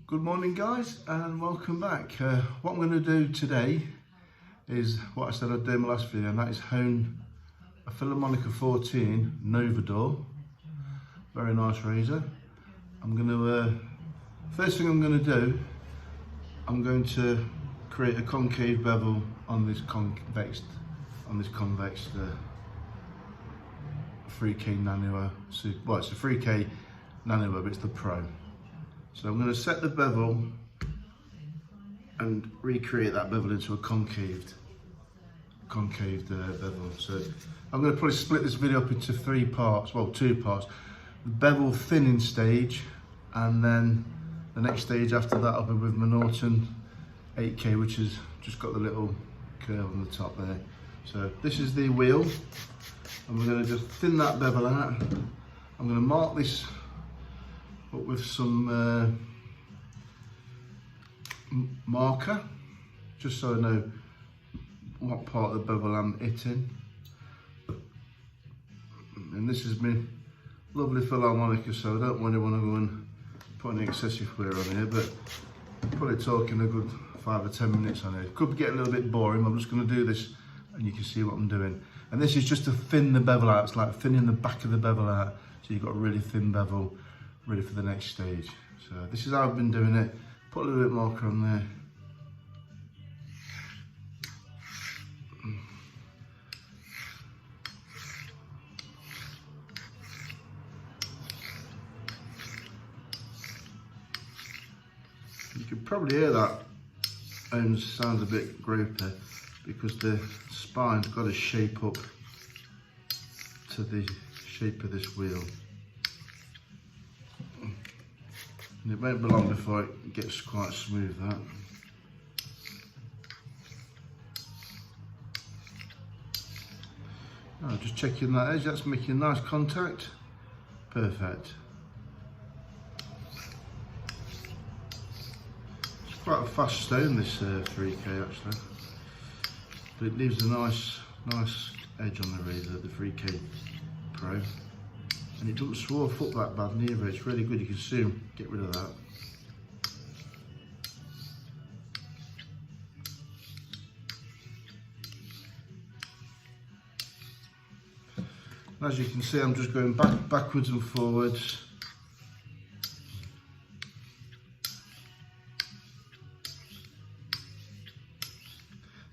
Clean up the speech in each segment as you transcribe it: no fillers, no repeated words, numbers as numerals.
Good morning guys and welcome back. What I'm going to do today is what I said I'd do in my last video, and that is hone a Philharmonica 14 Nova door. Very nice razor. I'm going to, first thing I'm going to do, I'm going to create a concave bevel on this convex 3K naniwa. Well, it's a 3K naniwa, but it's the Pro. So I'm going to set the bevel and recreate that bevel into a concaved bevel. So I'm going to probably split this video up into two parts. The bevel thinning stage, and then the next stage after that I'll be with my Norton 8K, which has just got the little curve on the top there. So this is the wheel, and we're going to just thin that bevel out. I'm going to mark this up with some marker, just so I know what part of the bevel I'm hitting. And this is my lovely Philharmonica, so I don't really want to go and put any excessive wear on here, but I'm probably talking a good 5 or 10 minutes on it. Could get a little bit boring. I'm just going to do this and you can see what I'm doing. And this is just to thin the bevel out. It's like thinning the back of the bevel out, so you've got a really thin bevel ready for the next stage. So this is how I've been doing it. Put a little bit marker on there. You can probably hear that sounds a bit gropey because the spine's got to shape up to the shape of this wheel. And it won't be long before it gets quite smooth, that. Oh, just checking that edge, that's making nice contact. Perfect. It's quite a fast stone, this 3K actually. But it leaves a nice edge on the razor, the 3K Pro. And it doesn't swarf up that bad neither. It's really good. You can soon get rid of that. And as you can see, I'm just going backwards and forwards.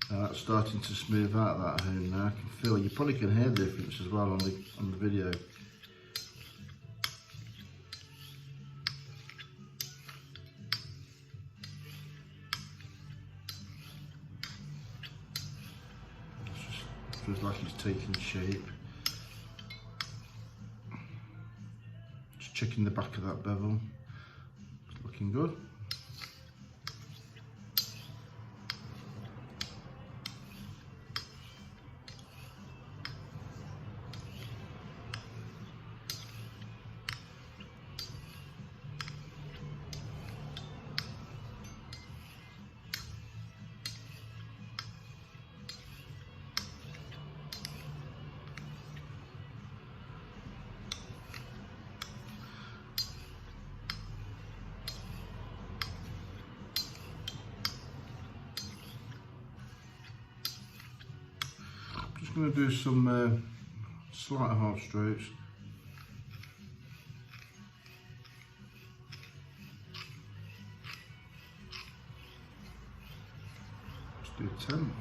Now that's starting to smooth out that hone now. I can feel, you probably can hear the difference as well on the video. Feels like it's taking shape. Just checking the back of that bevel. It's looking good. I'm going to do some slight half strokes. Let's do 10.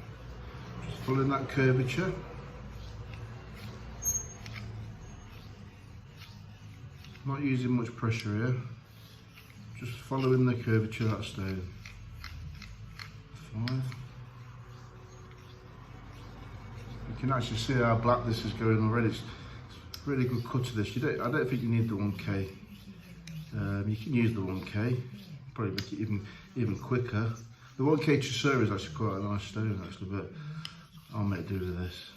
Just following that curvature. Not using much pressure here. Just following the curvature of that stone. 5. You can actually see how black this is going already. It's really good cut to this. I don't think you need the 1K. You can use the 1K, probably make it even quicker. The 1K Chaucer is actually quite a nice stone actually, but I'll make do with this.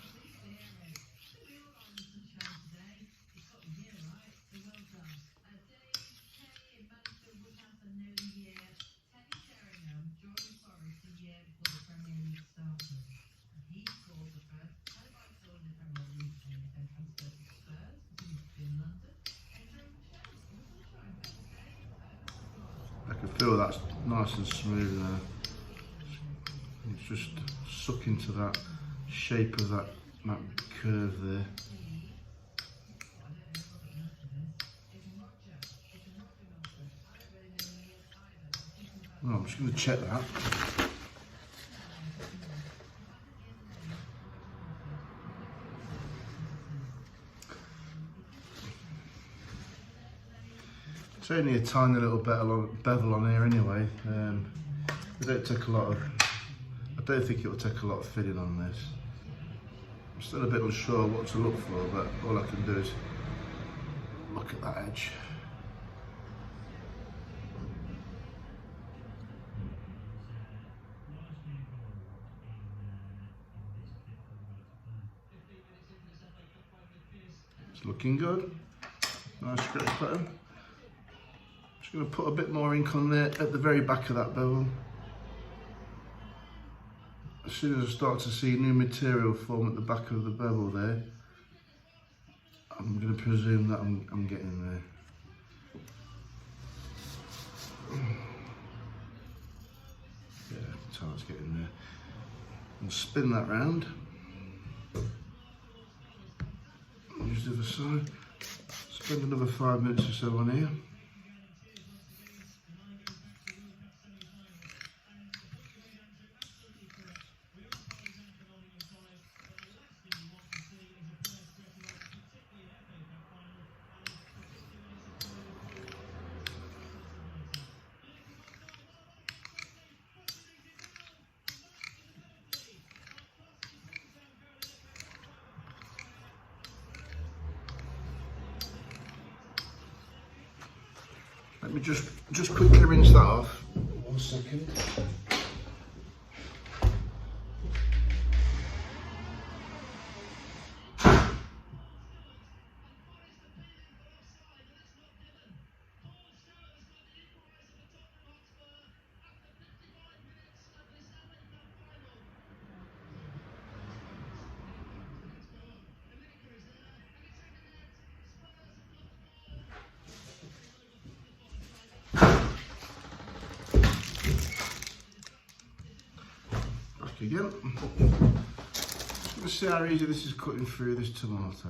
feel that's nice and smooth now. It's just suck into that shape of that curve there. Well, I'm just going to check that. It's only a tiny little bevel on here anyway. I don't think it will take a lot of fitting on this. I'm still a bit unsure what to look for, but all I can do is look at that edge. It's looking good. Nice scratch pattern. Just going to put a bit more ink on there at the very back of that bevel. As soon as I start to see new material form at the back of the bevel there, I'm going to presume that I'm getting there. Yeah, that's how it's getting there. And spin that round. Use the other side. Spend another 5 minutes or so on here. Let me just quickly rinse that off. 1 second. Again. Let's see how easy this is cutting through this tomato.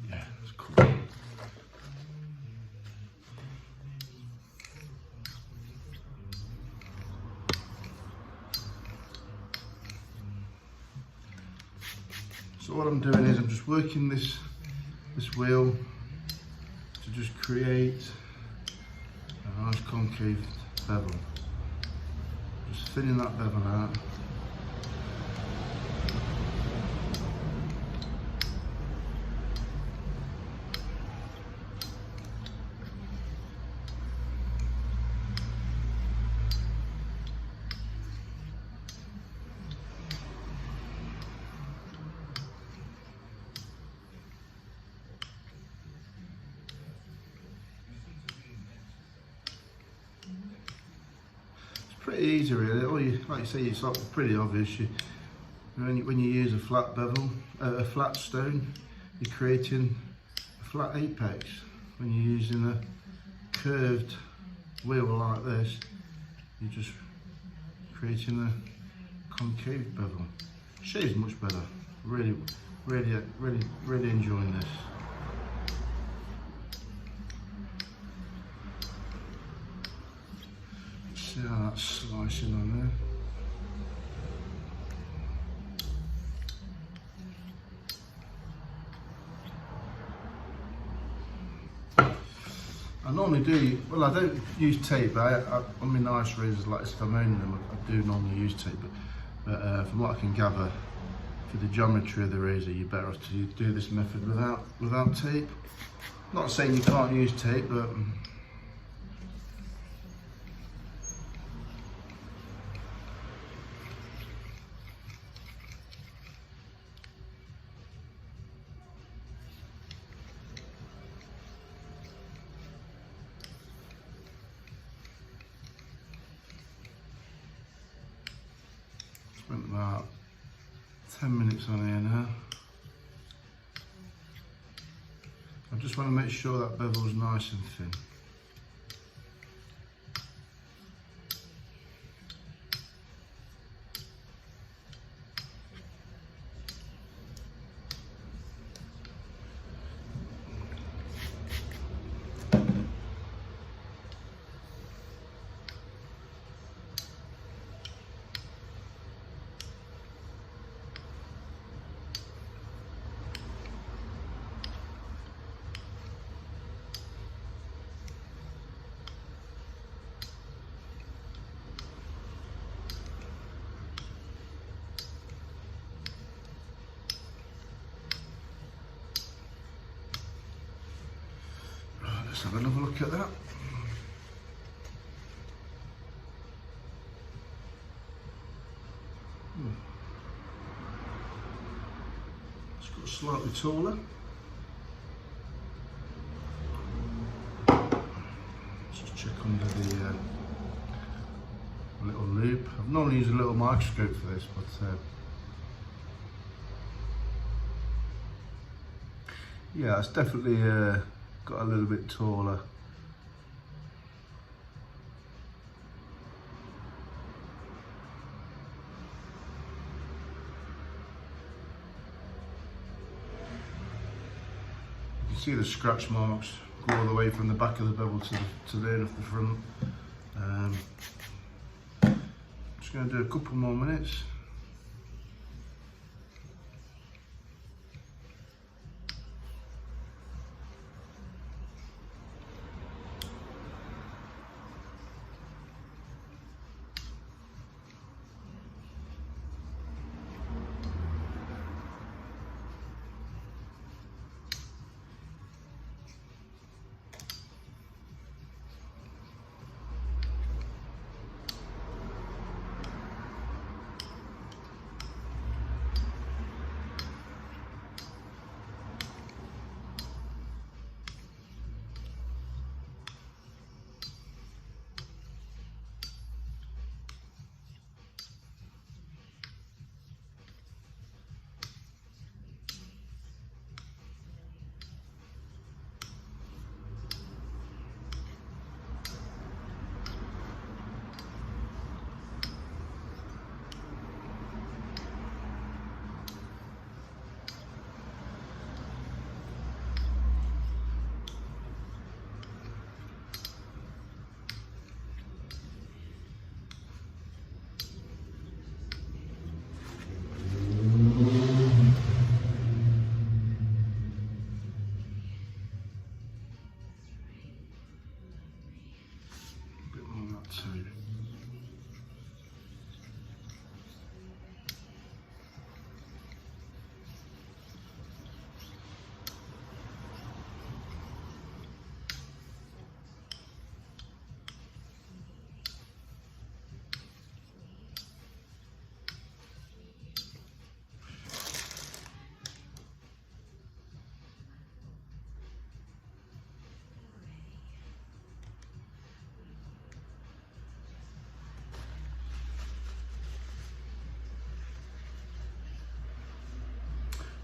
Yeah, it's cool. So what I'm doing is I'm just working this wheel to just create a nice concave bevel. Just thinning that bevel out. Pretty easy really. All you, like you say, it's pretty obvious. When you use a flat bevel, a flat stone, you're creating a flat apex. When you're using a curved wheel like this, you're just creating a concave bevel. Shape's much better. Really enjoying this. See how that's slicing on there. I normally do, well I don't use tape, but on my nice razors like this, if I'm owning them, I do normally use tape, but from what I can gather, for the geometry of the razor, you're better off to do this method without tape. Not saying you can't use tape, but spent about 10 minutes on here now. I just want to make sure that bevel's nice and thin. Let's have another look at that. It's got slightly taller. Just check under the little loop. I've normally used a little microscope for this, but yeah, it's definitely got a little bit taller. You can see the scratch marks go all the way from the back of the bevel to the end of the front. Just going to do a couple more minutes.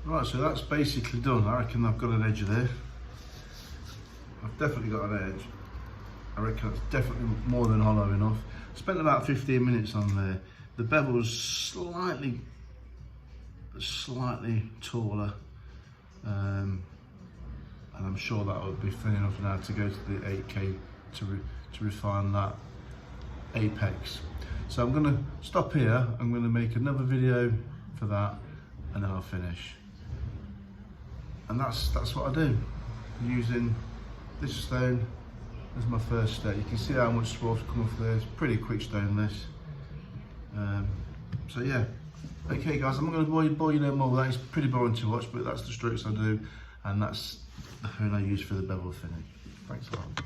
Right, so that's basically done. I reckon I've got an edge there. I've definitely got an edge. I reckon it's definitely more than hollow enough. Spent about 15 minutes on there. The bevel's slightly taller, and I'm sure that would be thin enough now to go to the 8K to refine that apex. So I'm going to stop here. I'm going to make another video for that, and then I'll finish. And that's what I do, using this stone as my first stone. You can see how much swarf's come off there. It's pretty quick stone, this. So yeah, okay guys, I'm not going to bore you no more with that. It's pretty boring to watch, but that's the strokes I do, and that's the hone I use for the bevel finish. Thanks a lot.